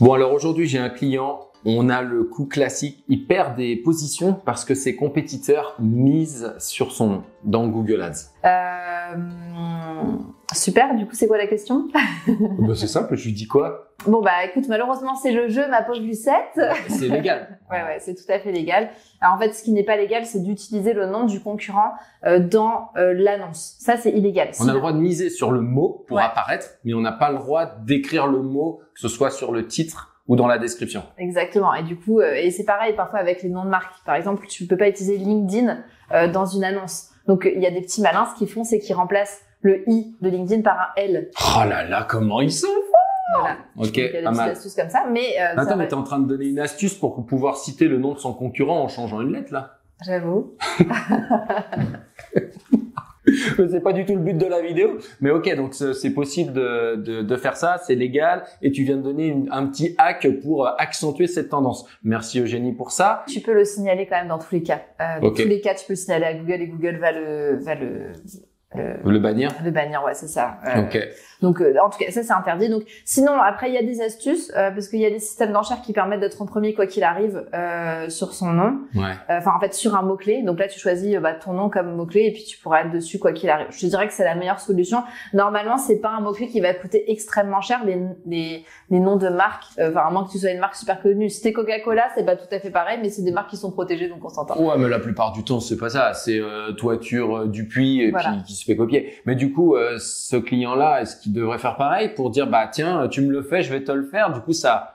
Bon, alors aujourd'hui, j'ai un client, on a le coup classique, il perd des positions parce que ses compétiteurs misent sur son nom dans Google Ads. Super, du coup, c'est quoi la question? Ben, c'est simple, je lui dis quoi? Bon, bah écoute, malheureusement, c'est le jeu, ma pauvre Lucette. C'est légal. Ouais, c'est tout à fait légal. Alors en fait, ce qui n'est pas légal, c'est d'utiliser le nom du concurrent dans l'annonce. Ça, c'est illégal. On a le droit de miser sur le mot pour apparaître, mais on n'a pas le droit d'écrire le mot, que ce soit sur le titre ou dans la description. Exactement. Et du coup, et c'est pareil parfois avec les noms de marques. Par exemple, tu peux pas utiliser LinkedIn dans une annonce. Donc, il y a des petits malins, ce qu'ils font, c'est qu'ils remplacent le i de LinkedIn par un l. Oh là là, comment ils sont! Voilà. Ok, donc, il y a des petites astuces comme ça, mais attends, mais t'es en train de donner une astuce pour pouvoir citer le nom de son concurrent en changeant une lettre, là? J'avoue. C'est pas du tout le but de la vidéo, mais ok, donc c'est possible de faire ça, c'est légal, et tu viens de donner un petit hack pour accentuer cette tendance. Merci Eugénie pour ça. Tu peux le signaler quand même dans tous les cas. Dans tous les cas, tu peux le signaler à Google et Google va le bannir. Le bannir, ouais, c'est ça. Ok. Donc, en tout cas, ça, c'est interdit. Donc, sinon, après, il y a des astuces, parce qu'il y a des systèmes d'enchères qui permettent d'être en premier, quoi qu'il arrive, sur son nom. Ouais. Enfin, en fait, sur un mot-clé. Donc là, tu choisis, ton nom comme mot-clé, et puis tu pourras être dessus, quoi qu'il arrive. Je te dirais que c'est la meilleure solution. Normalement, c'est pas un mot-clé qui va coûter extrêmement cher, les noms de marques. Enfin, à moins que tu sois une marque super connue. Si t'es Coca-Cola, c'est pas tout à fait pareil, mais c'est des marques qui sont protégées, donc on s'entend. Ouais, mais la plupart du temps, c'est pas ça. C'est toiture Dupuis, et voilà. puis qui se fait copier. Mais du coup, ce client-là, est-ce qu'il devrait faire pareil pour dire, bah tiens, tu me le fais, je vais te le faire. Du coup, ça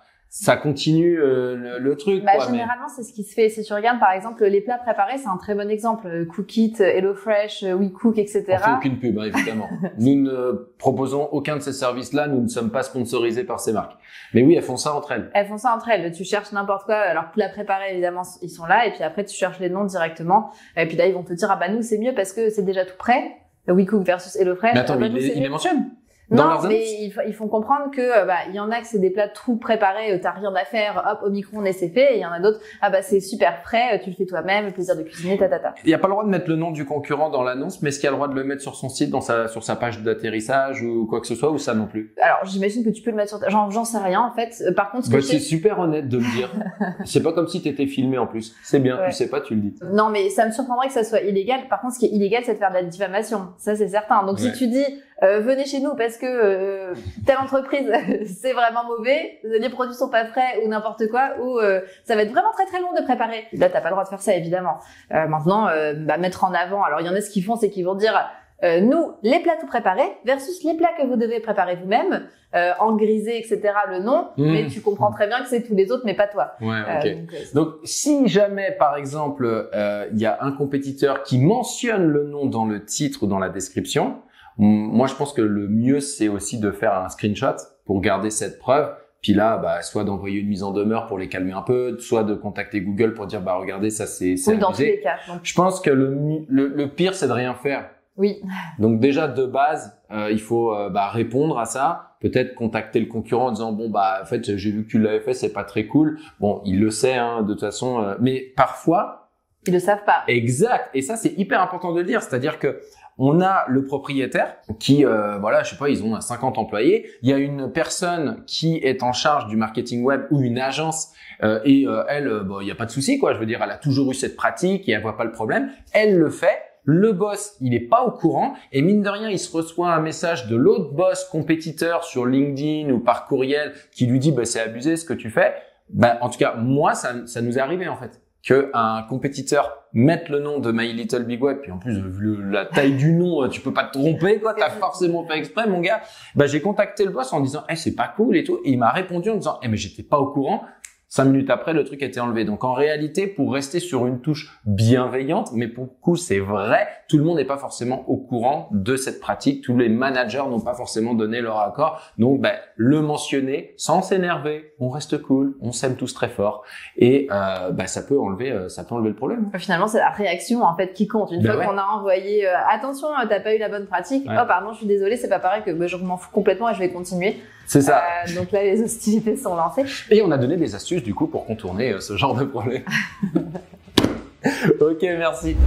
continue le truc. Bah, quoi, généralement, c'est ce qui se fait. Si tu regardes, par exemple, les plats préparés, c'est un très bon exemple. Cookit, HelloFresh, WeCook, etc. On fait aucune pub, hein, évidemment. Nous ne proposons aucun de ces services-là. Nous ne sommes pas sponsorisés par ces marques. Mais oui, elles font ça entre elles. Elles font ça entre elles. Tu cherches n'importe quoi. Alors, plats préparés, évidemment, ils sont là. Et puis après, tu cherches les noms directement. Et puis là, ils vont te dire, ah bah nous, c'est mieux parce que c'est déjà tout prêt. WeCook versus HelloFresh. Mais attends, ah, bah, il les mentionne? Non, mais ils font comprendre que il y en a que c'est des plats tout préparés, t'as rien à faire, hop au micro-ondes et c'est fait. Et il y en a d'autres, ah bah c'est super frais, tu le fais toi-même, le plaisir de cuisiner, tatata. Il n'y a pas le droit de mettre le nom du concurrent dans l'annonce, mais est-ce qu'il y a le droit de le mettre sur son site, sur sa page d'atterrissage ou quoi que ce soit, ou ça non plus? Alors j'imagine que tu peux le mettre sur j'en sais rien en fait. Par contre, c'est super honnête de me dire. C'est pas comme si t'étais filmé en plus. C'est bien, tu sais pas, tu le dis. Non, mais ça me surprendrait que ça soit illégal. Par contre, ce qui est illégal, c'est de faire de la diffamation. Ça, c'est certain. Donc si tu dis venez chez nous parce que telle entreprise c'est vraiment mauvais, les produits sont pas frais ou n'importe quoi, ou ça va être vraiment très très long de préparer. Là, t'as pas le droit de faire ça évidemment. Maintenant, mettre en avant. Alors il y en a ce qu'ils font, c'est qu'ils vont dire nous les plats tout préparés versus les plats que vous devez préparer vous-même, en grisé, etc. le nom, mais tu comprends très bien que c'est tous les autres, mais pas toi. Ouais, ok. Donc si jamais par exemple il y a un compétiteur qui mentionne le nom dans le titre ou dans la description, moi, je pense que le mieux, c'est aussi de faire un screenshot pour garder cette preuve. Puis là, soit d'envoyer une mise en demeure pour les calmer un peu, soit de contacter Google pour dire, regardez, ça c'est oui, dans tous les cas. Donc. Je pense que le pire, c'est de rien faire. Oui. Donc déjà, de base, il faut répondre à ça. Peut-être contacter le concurrent en disant, en fait, j'ai vu que tu l'avais fait, c'est pas très cool. Bon, il le sait, hein, de toute façon. Mais parfois... Ils le savent pas. Exact. Et ça, c'est hyper important de le dire. C'est-à-dire que on a le propriétaire qui, je sais pas, ils ont 50 employés. Il y a une personne qui est en charge du marketing web ou une agence elle, il y a pas de souci, quoi. Je veux dire, elle a toujours eu cette pratique et elle voit pas le problème. Elle le fait. Le boss, il est pas au courant et mine de rien, il se reçoit un message de l'autre boss compétiteur sur LinkedIn ou par courriel qui lui dit, c'est abusé ce que tu fais. En tout cas, moi, ça nous est arrivé en fait. Que un compétiteur mette le nom de My Little Big Web, puis en plus vu la taille du nom, tu peux pas te tromper, quoi. T'as forcément fait exprès, mon gars. J'ai contacté le boss en disant, c'est pas cool et tout, et il m'a répondu en disant, mais j'étais pas au courant. 5 minutes après, le truc a été enlevé. Donc en réalité, pour rester sur une touche bienveillante, mais pour le coup, c'est vrai, tout le monde n'est pas forcément au courant de cette pratique. Tous les managers n'ont pas forcément donné leur accord. Donc le mentionner sans s'énerver, on reste cool, on s'aime tous très fort, et ça peut enlever le problème. Finalement, c'est la réaction en fait qui compte. Une fois qu'on a envoyé attention, t'as pas eu la bonne pratique. Oh pardon, je suis désolée, c'est pas pareil que je m'en fous complètement et je vais continuer. C'est ça. Donc là, les hostilités sont lancées. Et on a donné des astuces du coup pour contourner ce genre de problème. Ok, merci.